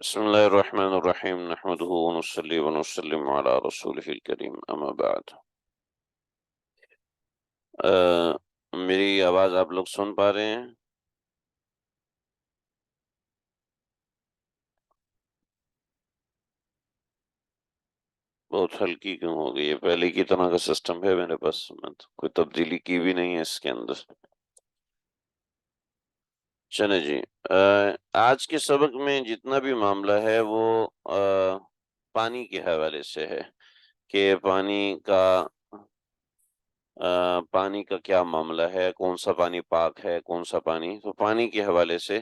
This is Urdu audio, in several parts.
بسم اللہ الرحمن الرحیم نحمده ونصلی ونسلم علی رسولہ الکریم اما بعد۔ میری آواز آپ لوگ سن پا رہے ہیں؟ بہت ہلکی کیوں ہو گئی ہے؟ پہلے کی طرح کا سسٹم ہے میرے پاس، میں تو کوئی تبدیلی کی بھی نہیں ہے اس کے اندر۔ چلے جی، آج کے سبق میں جتنا بھی معاملہ ہے وہ پانی کے حوالے سے ہے کہ پانی کا کیا معاملہ ہے، کون سا پانی پاک ہے، کون سا پانی۔ تو پانی کے حوالے سے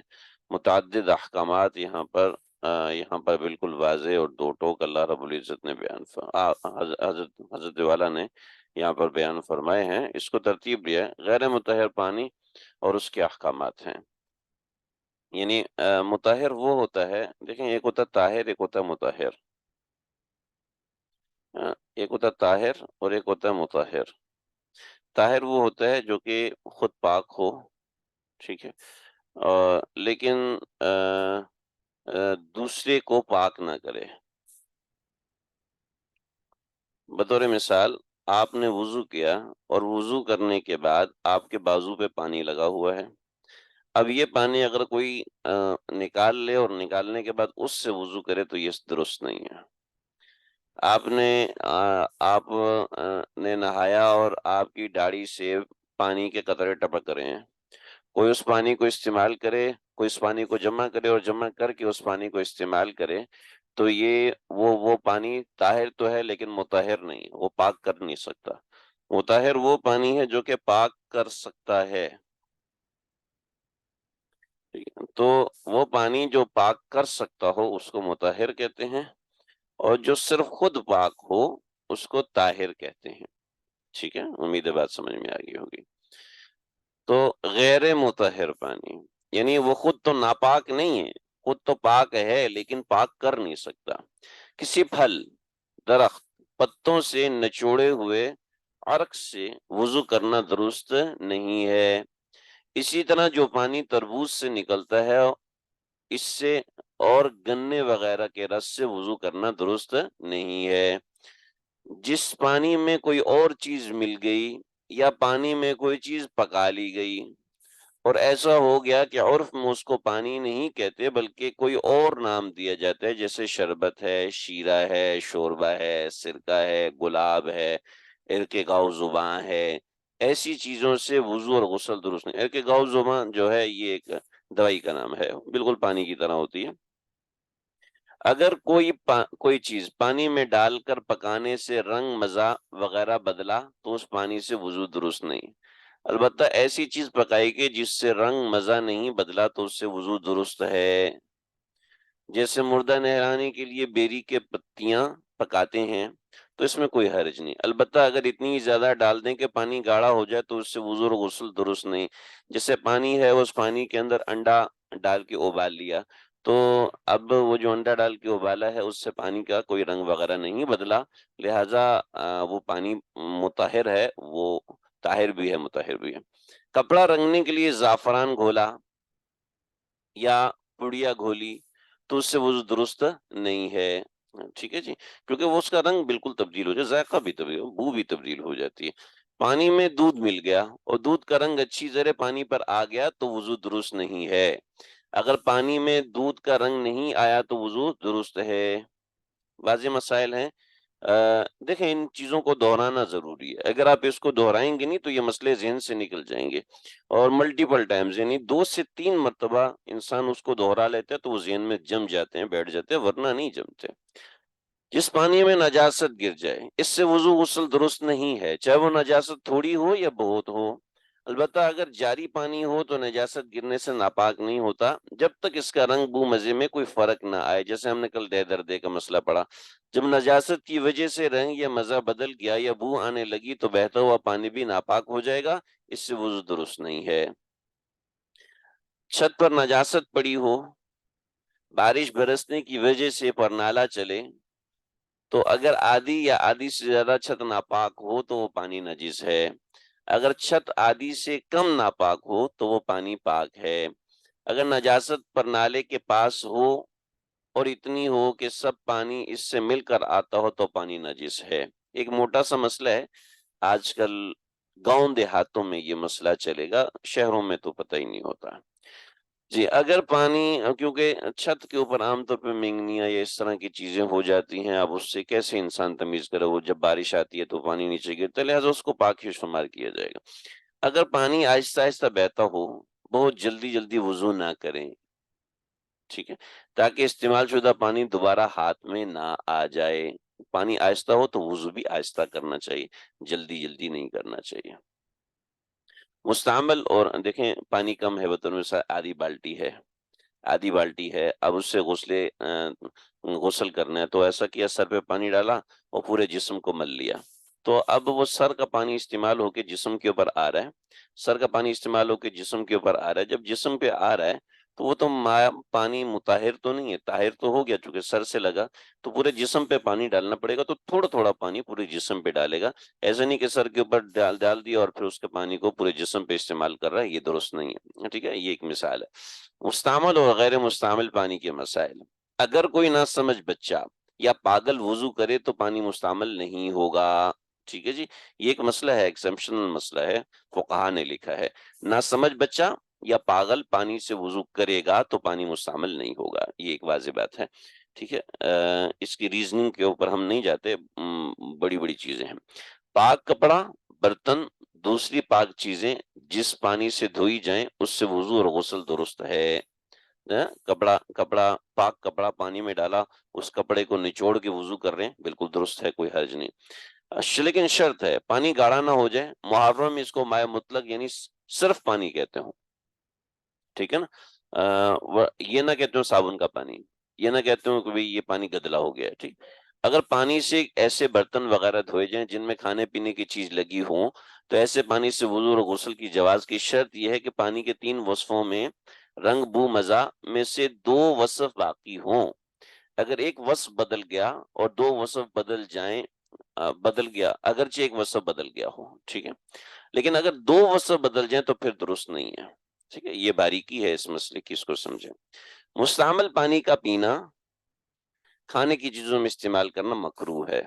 متعدد احکامات یہاں پر بالکل واضح اور دو ٹوک اللہ رب العزت نے حضرت والا نے یہاں پر بیان فرمائے ہیں۔ اس کو ترتیب دیا ہے، غیر مطہر پانی اور اس کے احکامات ہیں۔ یعنی مطہر وہ ہوتا ہے، دیکھیں، ایک ہوتا ہے طاہر، ایک ہوتا ہے مطہر۔ ایک ہوتا ہے طاہر اور ایک ہوتا ہے مطہر۔ طاہر وہ ہوتا ہے جو کہ خود پاک ہو، ٹھیک ہے، لیکن دوسرے کو پاک نہ کرے۔ بطور مثال، آپ نے وضو کیا اور وضو کرنے کے بعد آپ کے بازو پہ پانی لگا ہوا ہے۔ اب یہ پانی اگر کوئی نکال لے اور نکالنے کے بعد اس سے وضو کرے تو یہ درست نہیں ہے۔ آپ نے نہایا اور آپ کی داڑھی سے پانی کے قطرے ٹپک رہے ہیں، کوئی اس پانی کو استعمال کرے، کوئی اس پانی کو جمع کرے اور جمع کر کے اس پانی کو استعمال کرے، تو یہ وہ پانی طاہر تو ہے لیکن مطہر نہیں، وہ پاک کر نہیں سکتا۔ مطہر وہ پانی ہے جو کہ پاک کر سکتا ہے، ٹھیک ہے؟ تو وہ پانی جو پاک کر سکتا ہو اس کو مطہر کہتے ہیں، اور جو صرف خود پاک ہو اس کو طاہر کہتے ہیں۔ ٹھیک ہے، امید ہے بات سمجھ میں آ گئی ہوگی۔ تو غیر مطہر پانی یعنی وہ خود تو ناپاک نہیں ہے، خود تو پاک ہے لیکن پاک کر نہیں سکتا۔ کسی پھل، درخت، پتوں سے نچوڑے ہوئے عرق سے وضو کرنا درست نہیں ہے۔ اسی طرح جو پانی تربوز سے نکلتا ہے اس سے اور گنے وغیرہ کے رس سے وضو کرنا درست نہیں ہے۔ جس پانی میں کوئی اور چیز مل گئی یا پانی میں کوئی چیز پکا لی گئی اور ایسا ہو گیا کہ عرف میں اس کو پانی نہیں کہتے بلکہ کوئی اور نام دیا جاتا ہے، جیسے شربت ہے، شیرہ ہے، شوربہ ہے، سرکہ ہے، گلاب ہے، عرق گاؤ زباں ہے، ایسی چیزوں سے وضو اور غسل درست نہیں۔ عرق گاؤ زباں جو ہے یہ ایک دوائی کا نام ہے، بالکل پانی کی طرح ہوتی ہے۔ اگر کوئی چیز پانی میں ڈال کر پکانے سے رنگ، مزہ وغیرہ بدلا تو اس پانی سے وضو درست نہیں۔ البتہ ایسی چیز پکائی گئی جس سے رنگ، مزہ نہیں بدلا تو اس سے وضو درست ہے۔ جیسے مردہ نہلانے کے لیے بیری کے پتیاں پکاتے ہیں تو اس میں کوئی حرج نہیں، البتہ اگر اتنی زیادہ ڈال دیں کہ پانی گاڑھا ہو جائے تو اس سے وضو اور غسل درست نہیں۔ جیسے پانی ہے، اس پانی کے اندر انڈا ڈال کے ابال لیا، تو اب وہ جو انڈا ڈال کے ابالا ہے اس سے پانی کا کوئی رنگ وغیرہ نہیں بدلا، لہذا وہ پانی مطہر ہے، وہ طاہر بھی ہے، مطہر بھی ہے۔ کپڑا رنگنے کے لیے زعفران گھولا یا پڑیا گھولی تو اس سے وضو درست نہیں ہے، ٹھیک ہے جی، کیونکہ وہ اس کا رنگ بالکل تبدیل ہو جائے، ذائقہ بھی تبدیل ہو، بو بھی تبدیل ہو جاتی ہے۔ پانی میں دودھ مل گیا اور دودھ کا رنگ اچھی زرے پانی پر آ گیا تو وضو درست نہیں ہے۔ اگر پانی میں دودھ کا رنگ نہیں آیا تو وضو درست ہے۔ واضح مسائل ہیں۔ دیکھیں، ان چیزوں کو دہرانا ضروری ہے، اگر آپ اس کو دہرائیں گے نہیں تو یہ مسئلے ذہن سے نکل جائیں گے، اور ملٹیپل ٹائمز یعنی 2 سے 3 مرتبہ انسان اس کو دہرا لیتے ہیں تو وہ ذہن میں جم جاتے ہیں، بیٹھ جاتے ہیں، ورنہ نہیں جمتے۔ جس پانی میں نجاست گر جائے اس سے وضو غسل درست نہیں ہے، چاہے وہ نجاست تھوڑی ہو یا بہت ہو۔ البتہ اگر جاری پانی ہو تو نجاست گرنے سے ناپاک نہیں ہوتا جب تک اس کا رنگ، بو، مزے میں کوئی فرق نہ آئے، جیسے ہم نے کل دے دردے کا مسئلہ پڑھا۔ جب نجاست کی وجہ سے رنگ یا مزہ بدل گیا یا بو آنے لگی تو بہتا ہوا پانی بھی ناپاک ہو جائے گا، اس سے وضو درست نہیں ہے۔ چھت پر نجاست پڑی ہو، بارش برسنے کی وجہ سے پر نالا چلے تو اگر آدھی یا آدھی سے زیادہ چھت ناپاک ہو تو وہ پانی نجس ہے۔ اگر چھت آدھی سے کم ناپاک ہو تو وہ پانی پاک ہے۔ اگر نجاست پر نالے کے پاس ہو اور اتنی ہو کہ سب پانی اس سے مل کر آتا ہو تو پانی نجس ہے۔ ایک موٹا سا مسئلہ ہے، آج کل گاؤں دیہاتوں میں یہ مسئلہ چلے گا، شہروں میں تو پتہ ہی نہیں ہوتا۔ جی، اگر پانی، کیونکہ چھت کے اوپر عام طور پہ مینگنیاں یا اس طرح کی چیزیں ہو جاتی ہیں، اب اس سے کیسے انسان تمیز کرے، وہ جب بارش آتی ہے تو پانی نیچے گرتا ہے، لہٰذا اس کو پاک ہی شمار کیا جائے گا۔ اگر پانی آہستہ آہستہ بہتا ہو، بہت جلدی جلدی وضو نہ کریں، ٹھیک ہے، تاکہ استعمال شدہ پانی دوبارہ ہاتھ میں نہ آ جائے۔ پانی آہستہ ہو تو وضو بھی آہستہ کرنا چاہیے، جلدی جلدی نہیں کرنا چاہیے۔ مستعمل، اور دیکھیں پانی کم ہے، بطور مثال آدھی بالٹی ہے، اب اس سے غسل کرنا ہے، تو ایسا کیا، سر پہ پانی ڈالا اور پورے جسم کو مل لیا، تو اب وہ سر کا پانی استعمال ہو کے جسم کے اوپر آ رہا ہے، سر کا پانی استعمال ہو کے جسم کے اوپر آ رہا ہے، جب جسم پہ آ رہا ہے تو وہ تو پانی مطہر تو نہیں ہے، طاہر تو ہو گیا، چونکہ سر سے لگا تو پورے جسم پہ پانی ڈالنا پڑے گا، تو تھوڑا تھوڑا پانی پورے جسم پہ ڈالے گا، ایسا نہیں کہ سر کے اوپر ڈال دیا اور پھر اس کے پانی کو پورے جسم پہ استعمال کر رہا ہے، یہ درست نہیں ہے، ٹھیک ہے، یہ ایک مثال ہے۔ مستعمل اور غیر مستعمل پانی کے مسائل، اگر کوئی نہ سمجھ بچہ یا پاگل وضو کرے تو پانی مستعمل نہیں ہوگا، ٹھیک ہے جی، یہ ایک مسئلہ ہے، ایکسیپشنل مسئلہ ہے، فقہا نے لکھا ہے، نہ سمجھ بچہ یا پاگل پانی سے وضو کرے گا تو پانی مستعمل نہیں ہوگا، یہ ایک واضح بات ہے، ٹھیک ہے۔ اس کی ریزننگ کے اوپر ہم نہیں جاتے، بڑی بڑی چیزیں ہیں۔ پاک کپڑا، برتن، دوسری پاک چیزیں جس پانی سے دھوئی جائیں اس سے وضو اور غسل درست ہے۔ کپڑا پاک کپڑا پانی میں ڈالا، اس کپڑے کو نچوڑ کے وضو کر رہے ہیں، بالکل درست ہے، کوئی حرج نہیں۔ لیکن شرط ہے پانی گاڑھا نہ ہو جائے، محرم میں اس کو مائع مطلق یعنی صرف پانی کہتے ہوں، ٹھیک ہے نا، یہ نہ کہتے ہو صابن کا پانی، یہ نہ کہتے ہو کہ بھئی یہ پانی گدلا ہو گیا ہے، ٹھیک۔ اگر پانی سے ایسے برتن وغیرہ دھوئے جائیں جن میں کھانے پینے کی چیز لگی ہوں تو ایسے پانی سے وضو اور غسل کی جواز کی شرط یہ ہے کہ پانی کے 3 وصفوں میں رنگ، بو، مزہ میں سے 2 وصف باقی ہوں۔ اگر ایک وصف بدل گیا اور 2 وصف بدل گیا، اگرچہ ایک وصف بدل گیا ہو، ٹھیک ہے، لیکن اگر 2 وصف بدل جائیں تو پھر درست نہیں ہے، ٹھیک ہے، یہ باریکی ہے اس مسئلے کی، اس کو سمجھیں۔ مستعمل پانی کا پینا، کھانے کی چیزوں میں استعمال کرنا مکروہ ہے،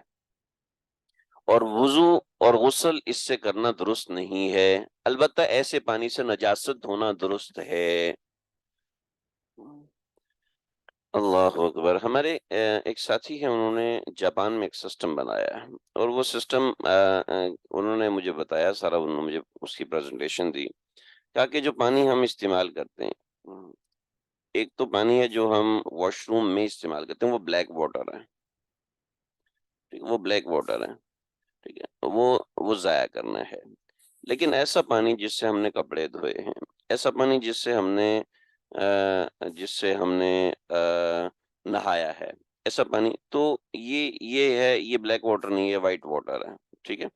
اور وضو اور غسل اس سے کرنا درست نہیں ہے، البتہ ایسے پانی سے نجاست دھونا درست ہے۔ اللہ اکبر، ہمارے ایک ساتھی ہیں، انہوں نے جاپان میں ایک سسٹم بنایا ہے، اور وہ سسٹم انہوں نے مجھے بتایا سارا، انہوں نے مجھے اس کی پریزنٹیشن دی، کہا کہ جو پانی ہم استعمال کرتے ہیں، ایک تو پانی ہے جو ہم واش روم میں استعمال کرتے ہیں، وہ بلیک واٹر ہے، ٹھیک ہے، وہ بلیک واٹر ہے، ٹھیک ہے، وہ ضائع کرنا ہے۔ لیکن ایسا پانی جس سے ہم نے کپڑے دھوئے ہیں، ایسا پانی جس سے ہم نے نہایا ہے، ایسا پانی تو یہ ہے، یہ بلیک واٹر نہیں ہے، وائٹ واٹر ہے، ٹھیک ہے،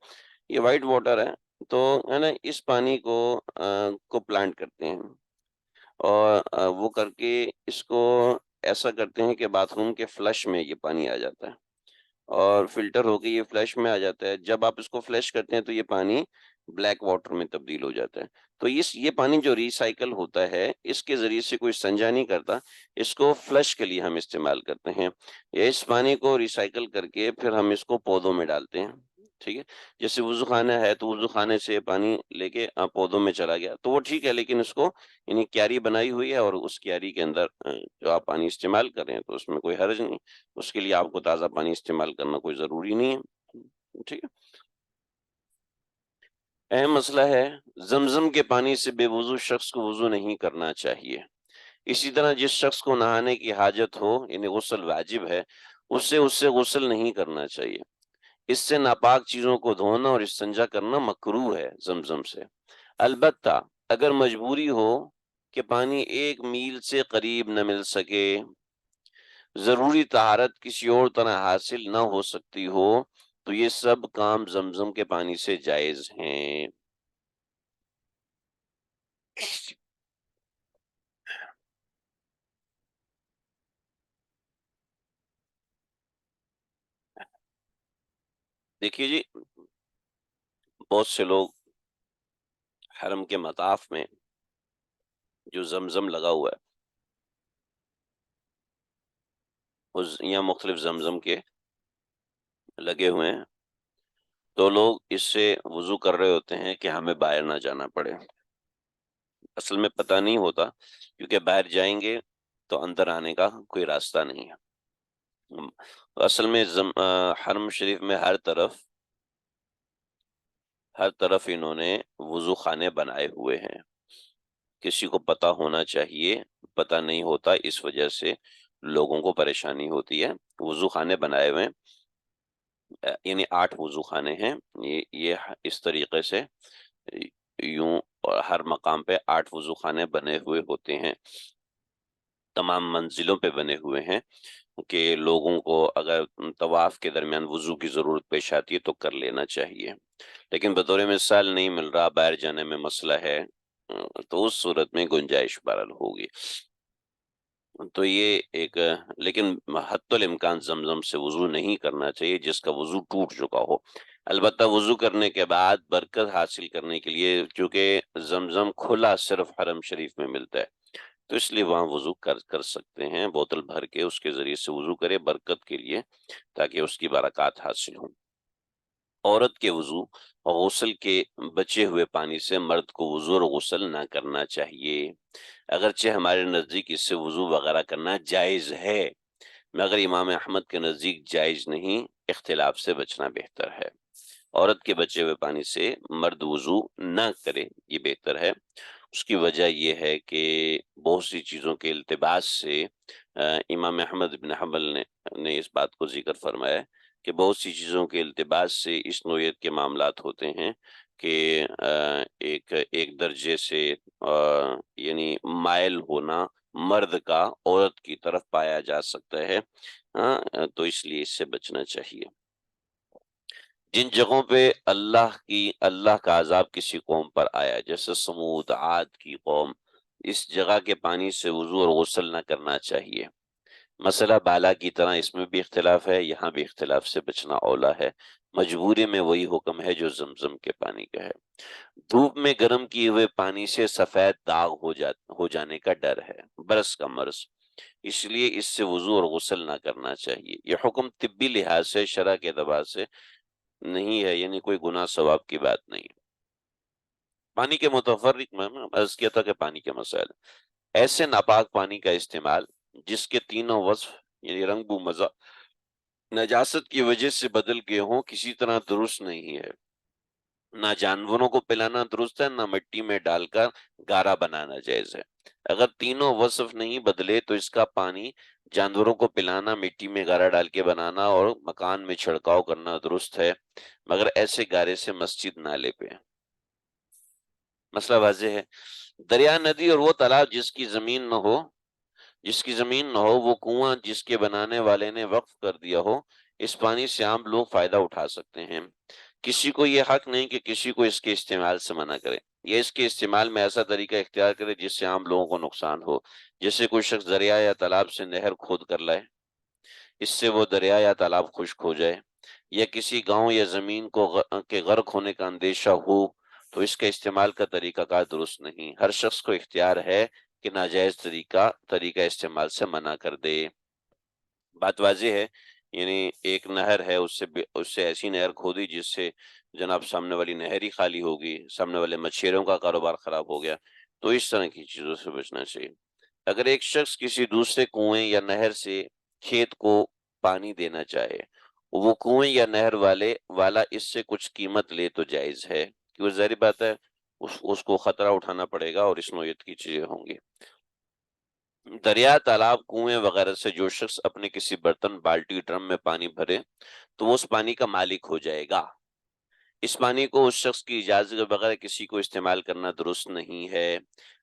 یہ وائٹ واٹر ہے، تو ہے نا، اس پانی کو پلانٹ کرتے ہیں، اور وہ کر کے اس کو ایسا کرتے ہیں کہ باتھ روم کے فلش میں یہ پانی آ جاتا ہے، اور فلٹر ہو کے یہ فلش میں آ جاتا ہے، جب آپ اس کو فلش کرتے ہیں تو یہ پانی بلیک واٹر میں تبدیل ہو جاتا ہے، تو یہ پانی جو ریسائیکل ہوتا ہے، اس کے ذریعے سے کوئی استنجا نہیں کرتا، اس کو فلش کے لیے ہم استعمال کرتے ہیں، اس پانی کو ریسائیکل کر کے پھر ہم اس کو پودوں میں ڈالتے ہیں، ٹھیک ہے، جیسے وضو خانہ ہے تو وضو خانے سے پانی لے کے پودوں میں چلا گیا تو وہ ٹھیک ہے، لیکن اس کو یعنی کیاری بنائی ہوئی ہے، اور اس کیاری کے اندر جو آپ پانی استعمال کر رہے ہیں تو اس میں کوئی حرج نہیں، اس کے لیے آپ کو تازہ پانی استعمال کرنا کوئی ضروری نہیں ہے، ٹھیک ہے۔ اہم مسئلہ ہے، زمزم کے پانی سے بے وضو شخص کو وضو نہیں کرنا چاہیے، اسی طرح جس شخص کو نہانے کی حاجت ہو یعنی غسل واجب ہے، اس سے غسل نہیں کرنا چاہیے، اس سے ناپاک چیزوں کو دھونا اور استنجا کرنا مکروہ ہے زمزم سے، البتہ اگر مجبوری ہو کہ پانی 1 میل سے قریب نہ مل سکے، ضروری طہارت کسی اور طرح حاصل نہ ہو سکتی ہو، تو یہ سب کام زمزم کے پانی سے جائز ہیں۔ دیکھیے جی، بہت سے لوگ حرم کے مطاف میں جو زمزم لگا ہوا ہے یا مختلف زمزم کے لگے ہوئے ہیں، تو لوگ اس سے وضو کر رہے ہوتے ہیں کہ ہمیں باہر نہ جانا پڑے۔ اصل میں پتہ نہیں ہوتا، کیونکہ باہر جائیں گے تو اندر آنے کا کوئی راستہ نہیں ہے۔ اصل میں حرم شریف میں ہر طرف انہوں نے وضو خانے بنائے ہوئے ہیں۔ کسی کو پتہ ہونا چاہیے، پتہ نہیں ہوتا، اس وجہ سے لوگوں کو پریشانی ہوتی ہے۔ وضو خانے بنائے ہوئے ہیں، یعنی 8 وضو خانے ہیں۔ یہ اس طریقے سے یوں ہر مقام پہ 8 وضو خانے بنے ہوئے ہوتے ہیں، تمام منزلوں پہ بنے ہوئے ہیں کہ لوگوں کو اگر طواف کے درمیان وضو کی ضرورت پیش آتی ہے تو کر لینا چاہیے۔ لیکن بطور مثال نہیں مل رہا، باہر جانے میں مسئلہ ہے، تو اس صورت میں گنجائش بہرحال ہوگی۔ تو یہ ایک، لیکن حتی الامکان زمزم سے وضو نہیں کرنا چاہیے جس کا وضو ٹوٹ چکا ہو۔ البتہ وضو کرنے کے بعد برکت حاصل کرنے کے لیے، چونکہ زمزم کھلا صرف حرم شریف میں ملتا ہے، تو اس لیے وہاں وضو کر سکتے ہیں، بوتل بھر کے اس کے ذریعے سے وضو کرے برکت کے لیے، تاکہ اس کی برکات حاصل ہوں۔ عورت کے وضو اور غسل کے بچے ہوئے پانی سے مرد کو وضو اور غسل نہ کرنا چاہیے، اگرچہ ہمارے نزدیک اس سے وضو وغیرہ کرنا جائز ہے، مگر امام احمد کے نزدیک جائز نہیں، اختلاف سے بچنا بہتر ہے۔ عورت کے بچے ہوئے پانی سے مرد وضو نہ کرے، یہ بہتر ہے۔ اس کی وجہ یہ ہے کہ بہت سی چیزوں کے التباس سے امام احمد بن حنبل نے اس بات کو ذکر فرمایا ہے کہ بہت سی چیزوں کے التباس سے اس نوعیت کے معاملات ہوتے ہیں کہ ایک درجے سے یعنی مائل ہونا مرد کا عورت کی طرف پایا جا سکتا ہے، تو اس لیے اس سے بچنا چاہیے۔ جن جگہوں پہ اللہ کا عذاب کسی قوم پر آیا، جیسے سمود، عاد کی قوم، اس جگہ کے پانی سے وضو اور غسل نہ کرنا چاہیے۔ مسئلہ بالا کی طرح اس میں بھی اختلاف ہے، یہاں بھی اختلاف سے بچنا اولا ہے۔ مجبوری میں وہی حکم ہے جو زمزم کے پانی کا ہے۔ دھوپ میں گرم کیے ہوئے پانی سے سفید داغ ہو جانے کا ڈر ہے، برس کا مرض، اس لیے اس سے وضو اور غسل نہ کرنا چاہیے۔ یہ حکم طبی لحاظ سے، شرع کے اعتبار سے نہیں ہے، یعنی کوئی گناہ ثواب کی بات نہیں۔ پانی کے متفرق میں عرض کیا تھا کہ پانی کے مسائل، ایسے ناپاک پانی کا استعمال جس کے تینوں وصف یعنی رنگ، بو، مزہ نجاست کی وجہ سے بدل گئے ہوں، کسی طرح درست نہیں ہے۔ نہ جانوروں کو پلانا درست ہے، نہ مٹی میں ڈال کر گارا بنانا جائز ہے۔ اگر تینوں وصف نہیں بدلے تو اس کا پانی جانوروں کو پلانا، مٹی میں گارا ڈال کے بنانا اور مکان میں چھڑکاؤ کرنا درست ہے، مگر ایسے گارے سے مسجد نالے پہ۔ مسئلہ واضح ہے۔ دریا، ندی اور وہ تالاب جس کی زمین نہ ہو، وہ کنواں جس کے بنانے والے نے وقف کر دیا ہو، اس پانی سے عام لوگ فائدہ اٹھا سکتے ہیں۔ کسی کو یہ حق نہیں کہ کسی کو اس کے استعمال سے منع کرے یا اس کے استعمال میں ایسا طریقہ اختیار کرے جس سے عام لوگوں کو نقصان ہو، جیسے کوئی شخص دریا یا تالاب سے نہر کھود کر لائے، اس سے وہ دریا یا تالاب خشک ہو جائے، یا کسی گاؤں یا زمین کے غرق ہونے کا اندیشہ ہو، تو اس کا استعمال کا طریقہ کار درست نہیں۔ ہر شخص کو اختیار ہے کہ ناجائز طریقہ استعمال سے منع کر دے۔ بات واضح ہے، یعنی ایک نہر ہے، اس سے ایسی نہر کھودی جس سے جناب سامنے والی نہر ہی خالی ہوگی، سامنے والے مچھیروں کا کاروبار خراب ہو گیا، تو اس طرح کی چیزوں سے بچنا چاہیے۔ اگر ایک شخص کسی دوسرے کنویں یا نہر سے کھیت کو پانی دینا چاہے، وہ کنویں یا نہر والا اس سے کچھ قیمت لے تو جائز ہے، کیونکہ ظاہر بات ہے اس کو خطرہ اٹھانا پڑے گا اور اس نوعیت کی چیزیں ہوں گی۔ دریا، تالاب، کنویں وغیرہ سے جو شخص اپنے کسی برتن، بالٹی، ڈرم میں پانی بھرے تو وہ اس پانی کا مالک ہو جائے گا۔ اس پانی کو اس شخص کی اجازت کے بغیر کسی کو استعمال کرنا درست نہیں ہے۔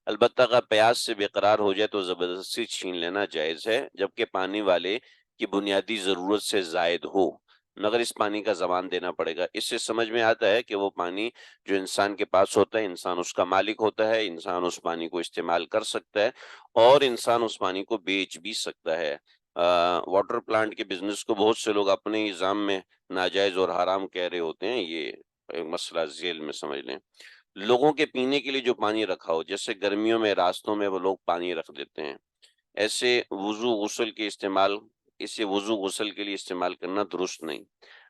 البتہ اگر پیاس سے بے قرار ہو جائے تو زبردستی چھین لینا جائز ہے، جبکہ پانی والے کی بنیادی ضرورت سے زائد ہو، مگر اس پانی کا ضمان دینا پڑے گا۔ اس سے سمجھ میں آتا ہے کہ وہ پانی جو انسان کے پاس ہوتا ہے، انسان اس کا مالک ہوتا ہے، انسان اس پانی کو استعمال کر سکتا ہے اور انسان اس پانی کو بیچ بھی سکتا ہے۔ واٹر پلانٹ کے بزنس کو بہت سے لوگ اپنے نظام میں ناجائز اور حرام کہہ رہے ہوتے ہیں، یہ ایک مسئلہ ذیل میں سمجھ لیں۔ لوگوں کے پینے کے لیے جو پانی رکھا ہو، جیسے گرمیوں میں راستوں میں وہ لوگ پانی رکھ دیتے ہیں، ایسے وضو غسل کے استعمال اسے وضو غسل کے لیے استعمال کرنا درست نہیں،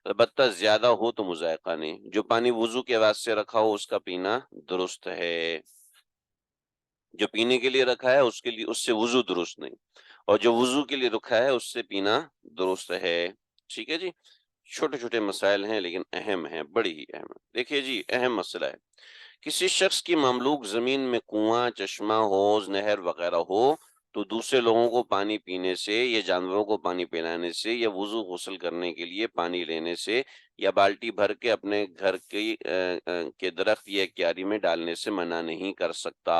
البتہ زیادہ ہو تو مذائقہ نہیں۔ جو پانی وضو کے واسطے رکھا ہو اس کا پینا درست ہے، جو پینے کے لیے رکھا ہے اس کے لیے اس سے وضو درست نہیں، اور جو وضو کے لیے رکھا ہے اس سے پینا درست ہے۔ ٹھیک ہے جی، چھوٹے چھوٹے مسائل ہیں لیکن اہم ہیں، بڑی ہی اہم ہے۔ دیکھیے جی، اہم مسئلہ ہے، کسی شخص کی مملوک زمین میں کنواں، چشمہ، حوض، نہر وغیرہ ہو تو دوسرے لوگوں کو پانی پینے سے یا جانوروں کو پانی پلانے سے یا وضو غسل کرنے کے لیے پانی لینے سے یا بالٹی بھر کے اپنے گھر کے درخت یا کیاری میں ڈالنے سے منع نہیں کر سکتا،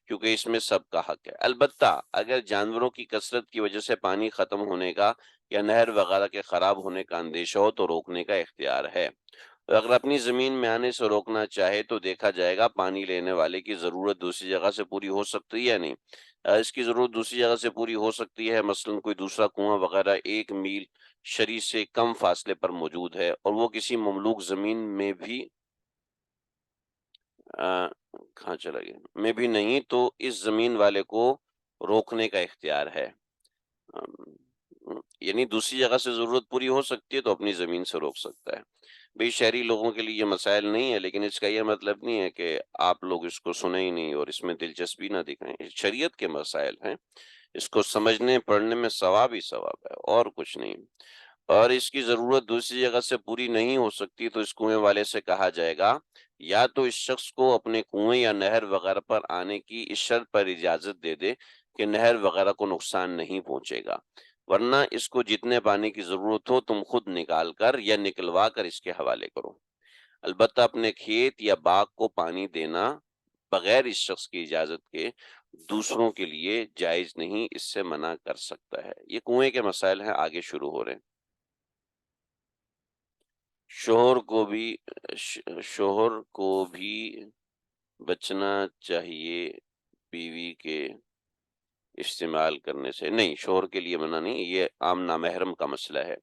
کیونکہ اس میں سب کا حق ہے۔ البتہ اگر جانوروں کی کثرت کی وجہ سے پانی ختم ہونے کا یا نہر وغیرہ کے خراب ہونے کا اندیشہ ہو تو روکنے کا اختیار ہے۔ اگر اپنی زمین میں آنے سے روکنا چاہے تو دیکھا جائے گا پانی لینے والے کی ضرورت دوسری جگہ سے پوری ہو سکتی ہے یا نہیں۔ اس کی ضرورت دوسری جگہ سے پوری ہو سکتی ہے، مثلا کوئی دوسرا کنواں وغیرہ 1 میل شریح سے کم فاصلے پر موجود ہے اور وہ کسی مملوک زمین میں بھی کہاں چلا گیا میں بھی نہیں، تو اس زمین والے کو روکنے کا اختیار ہے۔ یعنی دوسری جگہ سے ضرورت پوری ہو سکتی ہے تو اپنی زمین سے روک سکتا ہے۔ بھئی شہری لوگوں کے لیے یہ مسائل نہیں ہے، لیکن اس کا یہ مطلب نہیں ہے کہ آپ لوگ اس کو سنیں ہی نہیں اور اس میں دلچسپی نہ دکھائیں۔ شریعت کے مسائل ہیں، اس کو سمجھنے پڑھنے میں ثواب ہی ثواب ہے اور کچھ نہیں۔ اور اس کی ضرورت دوسری جگہ سے پوری نہیں ہو سکتی تو اس کنویں والے سے کہا جائے گا یا تو اس شخص کو اپنے کنویں یا نہر وغیرہ پر آنے کی اس شرط پر اجازت دے دے کہ نہر وغیرہ کو نقصان نہیں پہنچے گا، ورنہ اس کو جتنے پانی کی ضرورت ہو تم خود نکال کر یا نکلوا کر اس کے حوالے کرو۔ البتہ اپنے کھیت یا باغ کو پانی دینا بغیر اس شخص کی اجازت کے دوسروں کے لیے جائز نہیں، اس سے منع کر سکتا ہے۔ یہ کنویں کے مسائل ہیں، آگے شروع ہو رہے ہیں۔ شوہر کو بھی بچنا چاہیے بیوی کے استعمال کرنے سے، نہیں، شوہر کے لیے منع نہیں، یہ عام نامحرم کا مسئلہ ہے،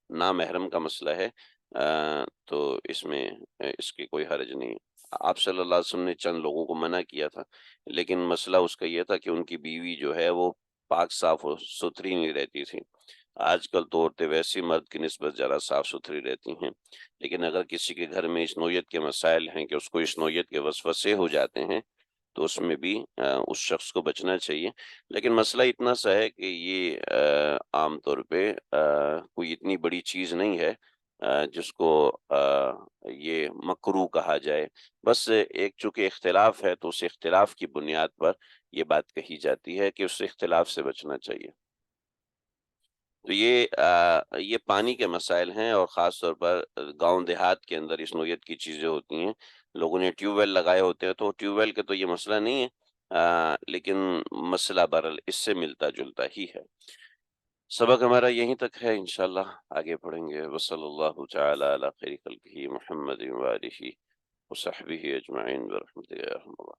نامحرم کا مسئلہ ہے، تو اس میں اس کی کوئی حرج نہیں۔ آپ صلی اللہ علیہ وسلم نے چند لوگوں کو منع کیا تھا، لیکن مسئلہ اس کا یہ تھا کہ ان کی بیوی جو ہے وہ پاک صاف و ستھری نہیں رہتی تھی۔ آج کل تو عورتیں ویسی مرد کی نسبت زیادہ صاف ستھری رہتی ہیں، لیکن اگر کسی کے گھر میں اس نوعیت کے مسائل ہیں کہ اس کو اس نوعیت کے وسوسے ہو جاتے ہیں تو اس میں بھی اس شخص کو بچنا چاہیے۔ لیکن مسئلہ اتنا سا ہے کہ یہ عام طور پہ کوئی اتنی بڑی چیز نہیں ہے جس کو یہ مکروہ کہا جائے، بس ایک چونکہ اختلاف ہے تو اس اختلاف کی بنیاد پر یہ بات کہی جاتی ہے کہ اس اختلاف سے بچنا چاہیے۔ تو یہ پانی کے مسائل ہیں، اور خاص طور پر گاؤں دیہات کے اندر اس نوعیت کی چیزیں ہوتی ہیں، لوگوں نے ٹیوب ویل لگائے ہوتے ہیں تو ٹیوب ویل کے تو یہ مسئلہ نہیں ہے، لیکن مسئلہ بہرحال اس سے ملتا جلتا ہی ہے۔ سبق ہمارا یہیں تک ہے، انشاءاللہ آگے پڑھیں گے۔ وصلی اللہ تعالی علی خیر خلقہ محمد وآلہ وصحبہ اجمعین برحمتہ یا ارحم الراحمین۔